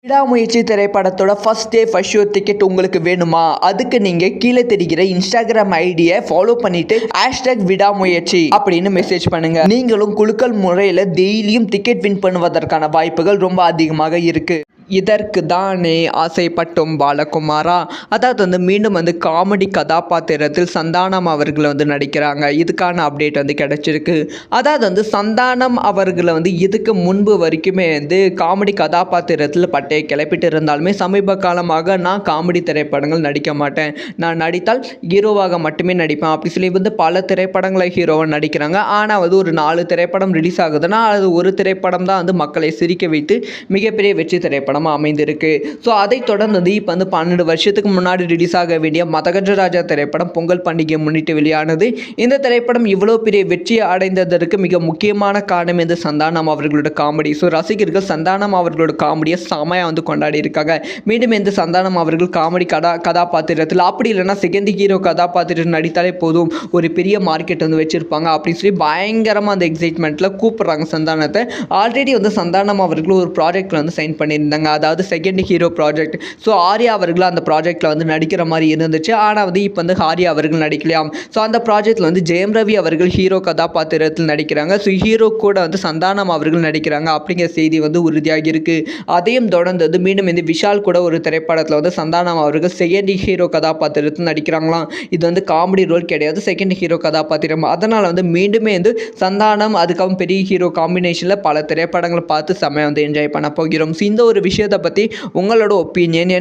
விடாமுயற்சி திரைப்படத்தோட first day first show ticket உங்களுக்கு வேணுமா? அதுக்கு நீங்க கீழே தெரிகிற இன்ஸ்டாகிராம் ஐடியை ஃபாலோ பண்ணிட்டு #விடாமுயற்சி அப்படின்னு மெசேஜ் பண்ணுங்க. நீங்களும் குலுக்கல் முறையில் டெய்லியும் டிக்கெட் வின் பண்ணுவதற்கான வாய்ப்புகள் ரொம்ப அதிகமாக இருக்கு. இதற்கு தானே ஆசைப்பட்டோம் பாலகுமாரா. அதாவது மீண்டும் காமெடி கதாபாத்திரத்தில் சந்தானம் அவர்கள் நடிக்கிறாங்க. இதுக்கான அப்டேட் கிடைச்சிருக்கு. அதாவது சந்தானம் அவர்கள் இதுக்கு முன்பு வரைக்குமே காமெடி கதாபாத்திரத்தில் பட்டையை கிளப்பிட்டு இருந்தாலுமே சமீப காலமாக நான் காமெடி திரைப்படங்கள் நடிக்க மாட்டேன், நான் நடித்தால் ஹீரோவாக மட்டுமே நடிப்பேன் அப்படி சொல்லி பல திரைப்படங்களை ஹீரோவாக நடிக்கிறாங்க. ஆனால் ஒரு 4 திரைப்படம் ரிலீஸ் ஆகுதுன்னா அது ஒரு திரைப்படம் தான் மக்களை சிரிக்க வைத்து மிகப்பெரிய வெற்றி திரைப்படம் அமைந்திருக்கு. ஸோ அதை தொடர்ந்து இப்போ 12 வருஷத்துக்கு முன்னாடி ரிலீஸ் ஆக வேண்டிய மதகஜராஜா திரைப்படம் பொங்கல் பண்டிகை முன்னிட்டு வெளியானது. இந்த திரைப்படம் இவ்வளோ பெரிய வெற்றி அடைந்ததற்கு மிக முக்கியமான காரணம் சந்தானம் அவர்களோட காமெடி. ஸோ ரசிகர்கள் சந்தானம் அவர்களோட காமெடியை செமையாக கொண்டாடி இருக்காங்க. மீண்டும் சந்தானம் அவர்கள் காமெடி கதாபாத்திரத்தில் அப்படி இல்லைன்னா செகண்ட் ஹீரோ கதாபாத்திரத்தில் நடித்தாலே போதும், ஒரு பெரிய மார்க்கெட் வச்சிருப்பாங்க அப்படின்னு சொல்லி பயங்கரமாக அந்த எக்ஸைட்மெண்ட்டில் கூப்பிடுறாங்க சந்தானத்தை. ஆல்ரெடி சந்தானம் அவர்கள் ஒரு ப்ராஜெக்டில் சைன் பண்ணியிருந்தாங்க, அதாவது second hero project. So Arya அவர்கள் அந்த ப்ராஜெக்டில் நடிக்கிற மாதிரி இருந்துச்சு. ஆனால் இப்போ ஆர்யா அவர்கள் நடிக்கலையாம். ஸோ அந்த ப்ராஜெக்டில் ஜெயம் ரவி அவர்கள் ஹீரோ கதாபாத்திரத்தில் நடிக்கிறாங்க. ஸோ ஹீரோ கூட சந்தானம் அவர்கள் நடிக்கிறாங்க அப்படிங்கிற செய்தி உறுதியாகி இருக்கு. அதையும் தொடர்ந்தது மீண்டும் விஷால் கூட ஒரு திரைப்படத்தில் சந்தானம் அவர்கள் செகண்ட் ஹீரோ கதாபாத்திரத்தில் நடிக்கிறாங்களாம். இது காமெடி ரோல் கிடையாது, செகண்ட் ஹீரோ கதாபாத்திரம். அதனால் மீண்டுமே சந்தானம் அதுக்கப்புறம் பெரிய ஹீரோ காம்பினேஷனில் பல திரைப்படங்களை பார்த்து செம்மையாக என்ஜாய் பண்ண போகிறோம். இந்த ஒரு விஷயத்தை பற்றி உங்களோட ஒப்பீனியன்